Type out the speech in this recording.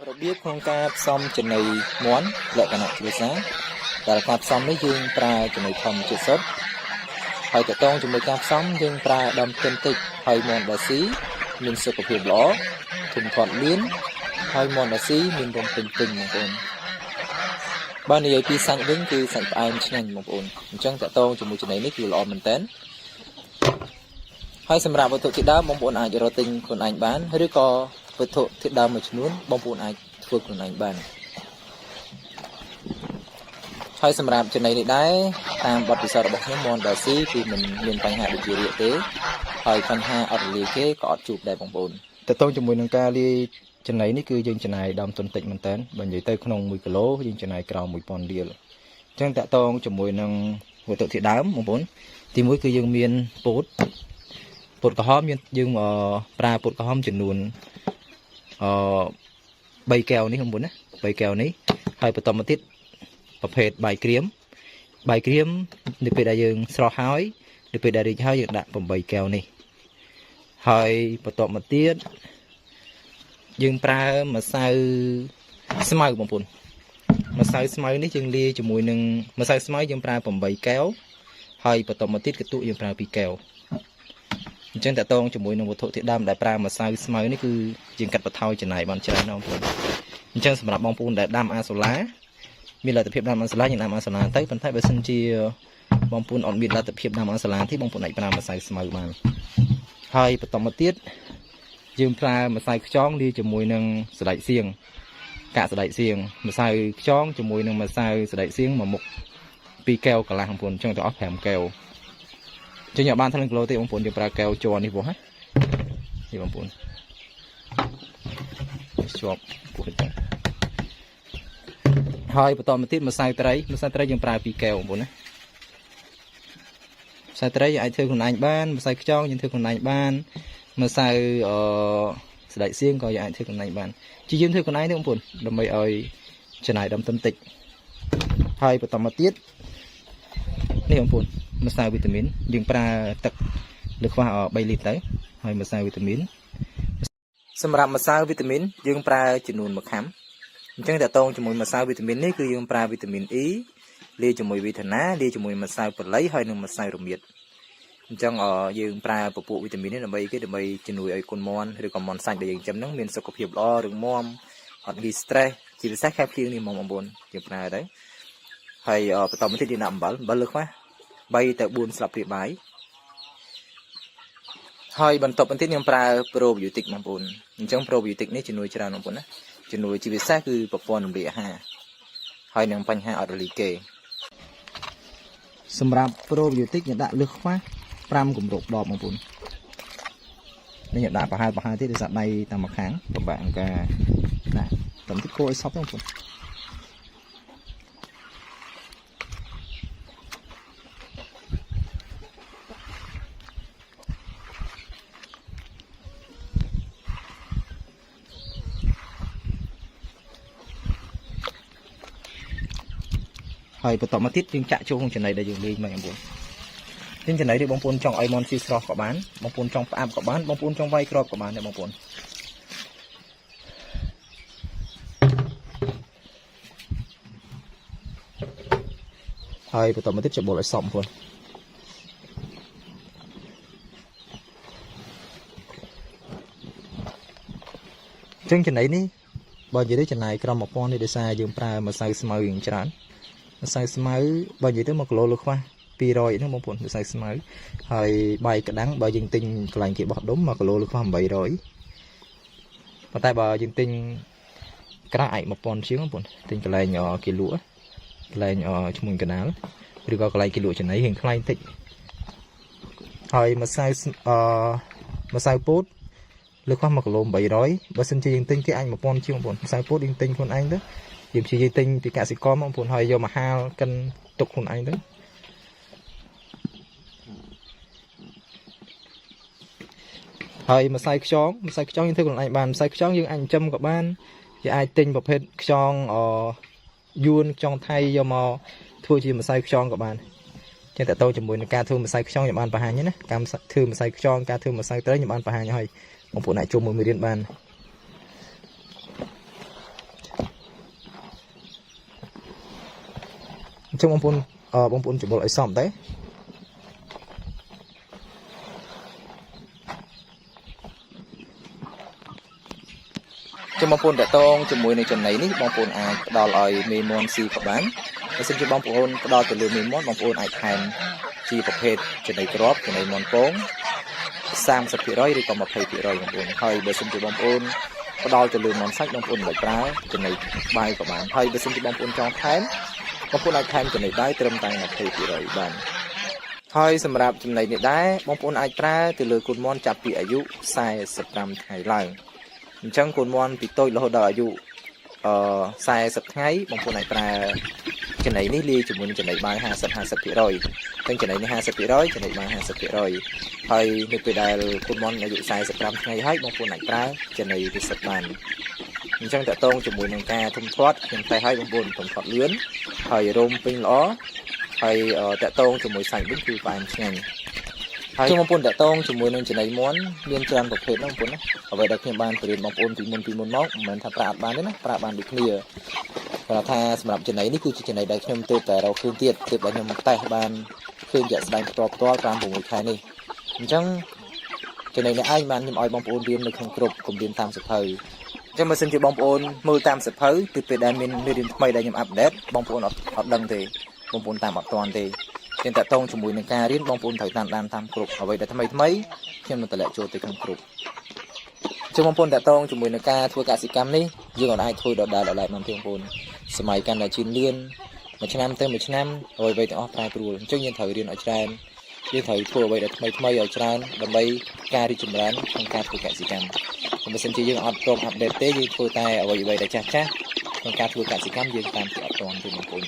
របៀបក្នុងការផ្សំចំណីមាន់លក្ខណៈគ្រួសារដែលការផ្សំនេះយើងប្រើចំណីធម្មជាតិសុទ្ធហើយតកតងជាមួយការផ្សំយើងប្រើដើមទុនតិចហើយមាន់ដាស៊ីមានសុខភាពល្អធំធាត់លឿនហើយមាន់ដាស៊ីមានរំពេញពេញបងប្អូនបើនិយាយពីសាច់វិញគឺសាច់ផ្អែមឆ្ងាញ់បងប្អូនអញ្ចឹងតកតងជាមួយចំណីនេះគឺល្អមែនតើហើយសម្រាប់វត្ថុធាតុដើមបងប្អូនអាចរកទិញខ្លួនឯងបានឬក៏វត្ថុធាតុដើមមួយចំនួនបងប្អូនអាចធ្វើខ្លួនឯងបានហើយសម្រាប់ចំណីនេះដែរតាមបទពិសោធន៍របស់ខ្ញុំមាន់ដាស៊ីគឺមិនមានបញ្ហាដូចជារាគទេហើយបញ្ហាអត់រលាយគេក៏អត់ជួបដែរបងប្អូនតើតើជាមួយនឹងការលាយចំណីនេះគឺយើងចំណាយដើមទុនតិចមែនតើបើនិយាយទៅក្នុង1គីឡូយើងចំណាយក្រោម 1000 រៀលអញ្ចឹងតើតើជាមួយនឹងវត្ថុធាតុដើមបងប្អូនទី1គឺយើងមានពោតក្រហមយើងប្រើពោតក្រហមចំនួន3កែវនេះបងប្អូនណា3កែវនេះហើយបន្តមកទៀតប្រភេទបាយក្រៀមនៅពេលដែលយើងស្រស់ហើយនៅពេលដែលរីកហើយយើងដាក់8កែវនេះហើយបន្តមកទៀតយើងប្រើម្សៅស្មៅបងប្អូនម្សៅស្មៅនេះយើងលាយជាមួយនឹងម្សៅស្មៅយើងប្រើ8កែវហើយបន្តមកទៀតកន្ទុកយើងប្រើ2កែវអញ្ចឹងតកតងជាមួយនឹងវត្ថុធាតុដើមដែលប្រើម្សៅស្មៅនេះគឺយើងកាត់បន្ថយចំណាយបានច្រើនណាស់បងប្អូនអញ្ចឹងសម្រាប់បងប្អូនដែលដាំអាសូឡាមានលទ្ធភាពដាំអាសូឡាយើងដាំអាសូឡាទៅប៉ុន្តែបើសិនជាបងប្អូនអត់មានលទ្ធភាពដាំអាសូឡាទេបងប្អូនអាចប្រើម្សៅស្មៅបានហើយបន្តមកទៀតយើងប្រើម្សៅខ្យងលាយជាមួយនឹងសណ្តែកសៀងកាកសណ្តែកសៀងម្សៅខ្យងជាមួយនឹងម្សៅសណ្តែកសៀងមួយមុខ2កែវកន្លះបងប្អូនអញ្ចឹងទៅអស់5កែវចឹងយកបាន1គីឡូទេបងប្អូនយើងប្រើកែវជ័រនេះពោះណានេះបងប្អូនជាប់ពោះចឹងហើយបន្តមកទៀតម្សៅត្រីយើងប្រើ2កែវបងប្អូនណាម្សៅត្រីយើងអាចធ្វើខ្លួនឯងបានម្សៅខ្យងយើងធ្វើខ្លួនឯងបានម្សៅសណ្តែកសៀងក៏យើងអាចធ្វើខ្លួនឯងបានជាយើងធ្វើខ្លួនឯងទេបងប្អូនដើម្បីឲ្យចំណាយដើមទុនតិចហើយបន្តមកទៀតនេះបងប្អូនម្សៅវីតាមីនយើងប្រើទឹកលើខ្វះ3លីត្រទៅហើយម្សៅវីតាមីនសម្រាប់ម្សៅវីតាមីនយើងប្រើចំនួន1ខាំអញ្ចឹងតកតងជាមួយម្សៅវីតាមីននេះគឺយើងប្រើវីតាមីន E លាយជាមួយវីតាណាលាយជាមួយម្សៅប៉ូលីហើយនិងម្សៅរមៀតអញ្ចឹងយើងប្រើពពួកវីតាមីននេះដើម្បីជំនួយឲ្យកូនមាន់ឬក៏មាន់សាច់ដែលយើងចិញ្ចឹមហ្នឹងមានសុខភាពល្អរឹងមាំអត់ងាយ stress ជាពិសេសខែភ្លៀងនេះបងប្អូនយើងប្រើទៅហើយបន្តមកទៀតយើងដាក់អំបិលលើខ្វះ3ទៅ4ស្លាបព្រាបាយហើយបន្ទាប់បន្ទៀតខ្ញុំប្រើប្រូប៊ីយោទិកបងប្អូនអញ្ចឹងប្រូប៊ីយោទិកនេះជំនួយច្រើនបងប្អូនណាជំនួយជាពិសេសគឺប្រព័ន្ធរំលាយអាហារហើយនឹងបញ្ហាអត់រលាយគេសម្រាប់ប្រូប៊ីយោទិកខ្ញុំដាក់លើសខ្វះ5គម្របដបបងប្អូននេះខ្ញុំដាក់ប្រហែលទៀតដោយសារដៃតាមម្ខាងពិបាកក្នុងការដាក់តែតិចគួរឲ្យសពបងប្អូនហើយបន្តមកទៀតយើងចាក់ចូលក្នុងចំណីដែលយើងលេងមកបងប្អូនចំណីនេះបងប្អូនចង់ឲ្យមាន់ស៊ីស្រស់ក៏បានបងប្អូនចង់ផ្អាប់ក៏បានបងប្អូនចង់វាយក្របក៏បានដែរបងប្អូនហើយបន្តមកទៀតច្បុលឲ្យសព្វបងប្អូនចំណីនេះបើនិយាយទៅចំណាយក្រោម 1000 នេះដោយសារយើងប្រើម្សៅស្មៅយ៉ាងច្រើនម្សៅស្មៅបើនិយាយទៅ1គីឡូលើខ្វះ200ហ្នឹងបងប្អូនម្សៅស្មៅហើយបាយក្តាំងបើយើងទិញកន្លែងគេបោះដុំ1គីឡូលើខ្វះ800ប៉ុន្តែបើយើងទិញក្រាស់អាច1000ជាងបងប្អូនទិញកន្លែងគេលក់កន្លែងឈ្មោះកណ្ដាលឬក៏កន្លែងគេលក់ចំណីរៀងថ្លៃបន្តិចហើយម្សៅពោតលើខ្វះ1គីឡូ800បើសិនជាយើងទិញគេអាច1000ជាងបងប្អូនម្សៅពោតយើងទិញខ្លួនឯងទៅយើងព្យាយាមទិញពីកសិករបងប្អូនហើយយកមកហាលកិនទុកខ្លួនឯងទៅហើយម្សៅខ្យងយើងធ្វើខ្លួនឯងបានម្សៅខ្យងយើងអាចចិញ្ចឹមក៏បានយើងអាចទិញប្រភេទខ្យងយួនខ្យងថៃយកមកធ្វើជាម្សៅខ្យងក៏បានចឹងតើតើជាមួយនឹងការធ្វើម្សៅខ្យងខ្ញុំបានបង្ហាញណាការធ្វើម្សៅខ្យងការធ្វើម្សៅត្រីខ្ញុំបានបង្ហាញហើយបងប្អូនអាចចូលមើលមេរៀនបានហ trong bông bồn chụp bộ lại xong đấy trong bông bồn đã tông trong mùi này chân này ní bông bồn ai đo lại mì môn xì của bán xin cho bông bồn đo từ lưỡi mì món bông bồn ai thành chi bọc hết chân này crop chân này món cống sam sập thị rồi đi còn một thầy thị rồi bông bồn hơi để xin cho bông bồn đo từ lưỡi món sách bông bồn lại trái chân này bay của bạn hơi để xin cho bông bồn trong thángบางคนอาจแทนจะในได้เติมตังค์ในปีเลยบ้านท้อยสำหรับจำในนี้ได้บางคนอาจตราtừเลยคุณมอนจับปีอายุ40 ไงหลังจังคุณมอนปีโต้เราได้อายุ40 ไงบางคนอาจตราจะในนี้ลีจมูกจะในบ้าน50 ปีเลยตั้งจะในนี้50 ปีเลยจะในบ้าน50 ปีเลยท้อยในปีใดคุณมอนอายุ40 ไงให้บางคนอาจตราจะในปี10 บ้านจังแต่ตรงจมูกนังกาทุ่มทอดยังไปให้บางบนทุ่มทอดเลื้อนให้รมปิ้งล้อให้แต่ตรงจมูกใส่บิ้งคือปลายเชียงให้บางบนแต่ตรงจมูกนังจะในม้วนเรียนจานประเภทบางบนนะเอาไว้ดักเขียนบานเปลี่ยนบางบนปีมุนมอกเหมือนทำปราบบานด้วยนะปราบบานดุเคลียราคาสำหรับจะไหนนี่คือจะไหนได้เขียนตัวแต่เราคืนเตี้ยเทียบได้ยังแต่บานคืนจะแสดงตัวตามบุ๋มไทยนี่จังจะไหนในไอ้มันยังอ้อยบางบนเรียนในของกลุ่มกลุ่มเรียนตามสุดท้ายจังมาสินจะบองโอนมือตามสุดท้ายติดไปได้มินเรียนไม่ได้ยังอัปเดตบองโอนอดดังทีบองโอนตามอัปตอนทีเช่นแต่ตรงจมูกในการเรียนบองโอนถ่ายตามตามกลุ่มเอาไว้แต่ทำไมเช่นมันแต่ละโจทย์ในของกลุ่มจังบองโอนแต่ตรงจมูกในการทัวร์กสิกรรมนี้ยังก่อนไอ้ทัวร์ดอดได้มันเพียงโอนสมัยการได้ชินเรียนมาชนะเติมมาชนะเอาไว้แต่ออกปลายปลุกจังยังถ่ายเรียนเอาใจยังถ่ายทัวร์ไว้แต่ทำไมเอาใจดับใบการที่จุ่มร้านของการทัวร์กสิกรรมผมเป็นสิ่งที่ยังอัปเดตเต้ยังทัวร์ตายเอาไว้แต่จ้าของการทัวร์กสิกรรมยังตามที่อัปตอนเป็นมงคล